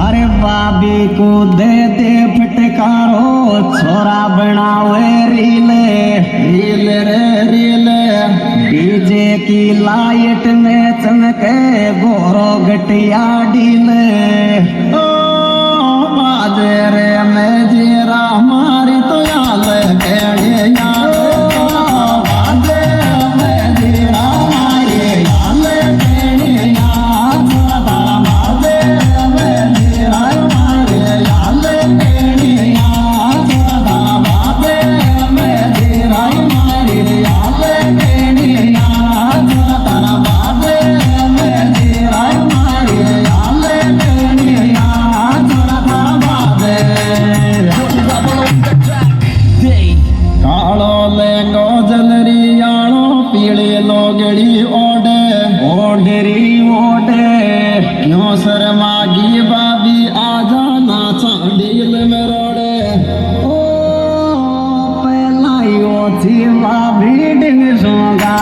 अरे बाबी को दे दे फटकारो छोरा बनावे रीले रीले रे रीले डीजे की लाइट में चमके गोरो गटिया डीले ओ बाजे रे मैं जीरा हमारी तो याद केड़े याद बाजे मैं जीरा हमारी याद केड़े याद बाजे मैं जीरा हमारी याद केड़े याद बाजे मैं जीरा हमारी याद केड़े याद बाजे मैं जीरा हमारी याद केड़े याद कालो लेंगो जलरियाणो पीले लोगड़ी ओडे ओडरी ओडे क्यों शर्मागी बाबी आजा नाचा डील में रोडे ओ पहला यो थी बाबी डिंग सोगा